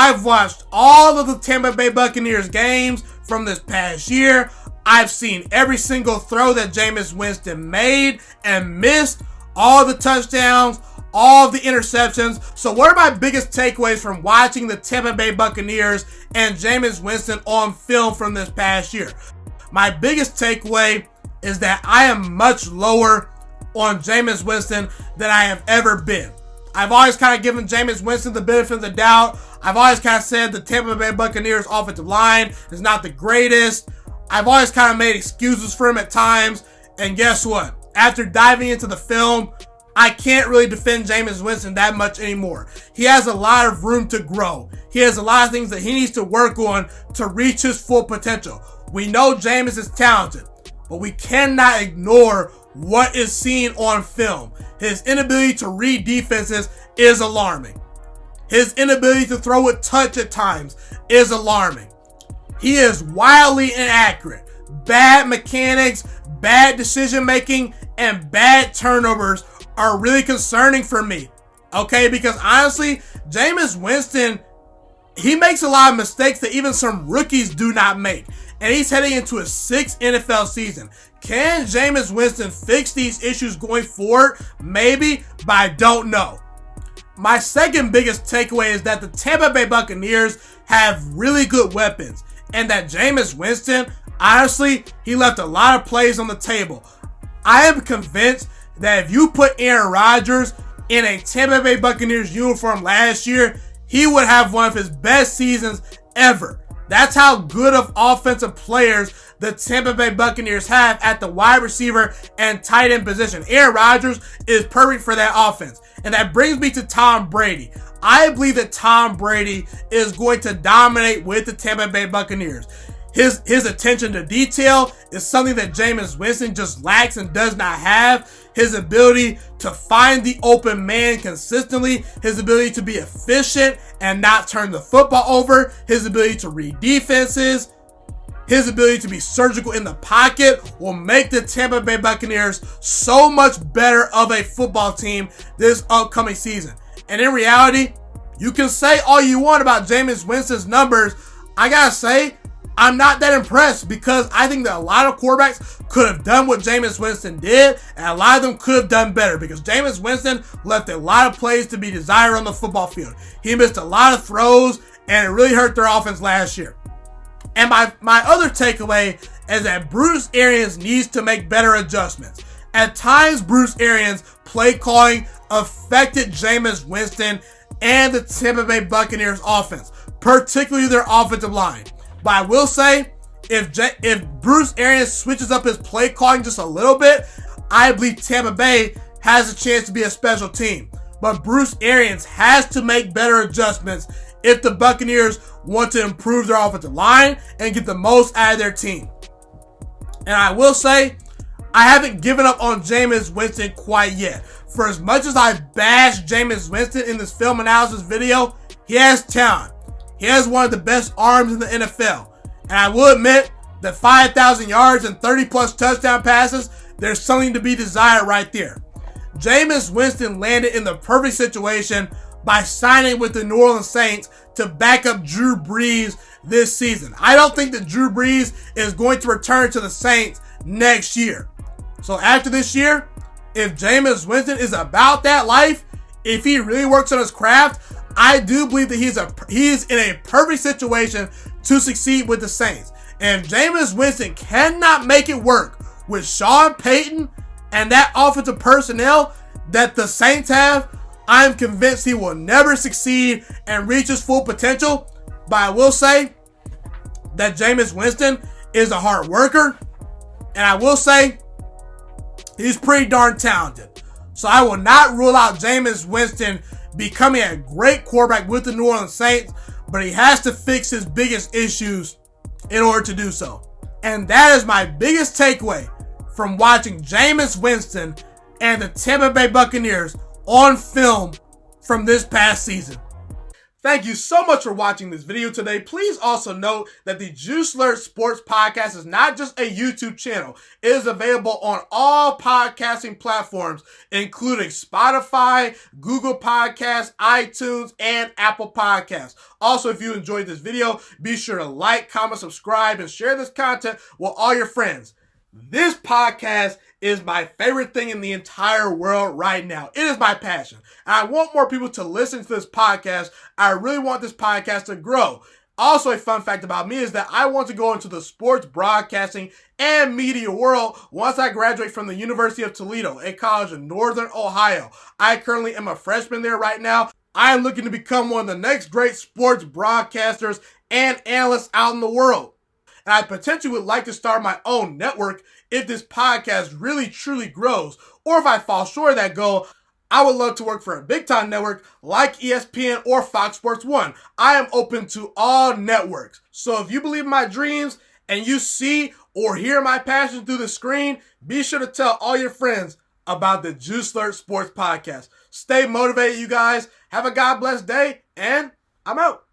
I've watched all of the Tampa Bay Buccaneers games from this past year. I've seen every single throw that Jameis Winston made and missed, all the touchdowns, all the interceptions. So what are my biggest takeaways from watching the Tampa Bay Buccaneers and Jameis Winston on film from this past year? My biggest takeaway is that I am much lower on Jameis Winston than I have ever been. I've always kind of given Jameis Winston the benefit of the doubt. I've always kind of said the Tampa Bay Buccaneers offensive line is not the greatest. I've always kind of made excuses for him at times. And guess what? After diving into the film, I can't really defend Jameis Winston that much anymore. He has a lot of room to grow. He has a lot of things that he needs to work on to reach his full potential. We know Jameis is talented, but we cannot ignore what is seen on film. His inability to read defenses is alarming. His inability to throw with touch at times is alarming. He is wildly inaccurate. Bad mechanics, bad decision making, and bad turnovers are really concerning for me. Okay, because honestly, Jameis Winston, he makes a lot of mistakes that even some rookies do not make. And he's heading into his 6th NFL season. Can Jameis Winston fix these issues going forward? Maybe, but I don't know. My second biggest takeaway is that the Tampa Bay Buccaneers have really good weapons, and that Jameis Winston, honestly, he left a lot of plays on the table. I am convinced that if you put Aaron Rodgers in a Tampa Bay Buccaneers uniform last year, he would have one of his best seasons ever. That's how good of offensive players the Tampa Bay Buccaneers have at the wide receiver and tight end position. Aaron Rodgers is perfect for that offense. And that brings me to Tom Brady. I believe that Tom Brady is going to dominate with the Tampa Bay Buccaneers. His attention to detail is something that Jameis Winston just lacks and does not have. His ability to find the open man consistently, his ability to be efficient and not turn the football over, his ability to read defenses, his ability to be surgical in the pocket will make the Tampa Bay Buccaneers so much better of a football team this upcoming season. And in reality, you can say all you want about Jameis Winston's numbers. I gotta say, I'm not that impressed because I think that a lot of quarterbacks could have done what Jameis Winston did, and a lot of them could have done better because Jameis Winston left a lot of plays to be desired on the football field. He missed a lot of throws, and it really hurt their offense last year. And my other takeaway is that Bruce Arians needs to make better adjustments. At times, Bruce Arians' play calling affected Jameis Winston and the Tampa Bay Buccaneers offense, particularly their offensive line. But I will say, if Bruce Arians switches up his play calling just a little bit, I believe Tampa Bay has a chance to be a special team. But Bruce Arians has to make better adjustments if the Buccaneers want to improve their offensive line and get the most out of their team. And I will say, I haven't given up on Jameis Winston quite yet. For as much as I bashed Jameis Winston in this film analysis video, he has talent. He has one of the best arms in the NFL. And I will admit that 5,000 yards and 30-plus touchdown passes, there's something to be desired right there. Jameis Winston landed in the perfect situation by signing with the New Orleans Saints to back up Drew Brees this season. I don't think that Drew Brees is going to return to the Saints next year. So after this year, if Jameis Winston is about that life, if he really works on his craft, I do believe that he's in a perfect situation to succeed with the Saints. And if Jameis Winston cannot make it work with Sean Payton and that offensive personnel that the Saints have, I'm convinced he will never succeed and reach his full potential. But I will say that Jameis Winston is a hard worker. And I will say he's pretty darn talented. So I will not rule out Jameis Winston becoming a great quarterback with the New Orleans Saints, but he has to fix his biggest issues in order to do so. And that is my biggest takeaway from watching Jameis Winston and the Tampa Bay Buccaneers on film from this past season. Thank you so much for watching this video today. Please also note that the Juiciest Sports Podcast is not just a YouTube channel. It is available on all podcasting platforms, including Spotify, Google Podcasts, iTunes, and Apple Podcasts. Also, if you enjoyed this video, be sure to like, comment, subscribe, and share this content with all your friends. This podcast is my favorite thing in the entire world right now. It is my passion. And I want more people to listen to this podcast. I really want this podcast to grow. Also, a fun fact about me is that I want to go into the sports broadcasting and media world once I graduate from the University of Toledo, a college in Northern Ohio. I currently am a freshman there right now. I am looking to become one of the next great sports broadcasters and analysts out in the world. And I potentially would like to start my own network if this podcast really truly grows. Or if I fall short of that goal, I would love to work for a big time network like ESPN or Fox Sports 1. I am open to all networks. So if you believe in my dreams and you see or hear my passion through the screen, be sure to tell all your friends about the Juiciest Sports Podcast. Stay motivated, you guys. Have a God bless day, and I'm out.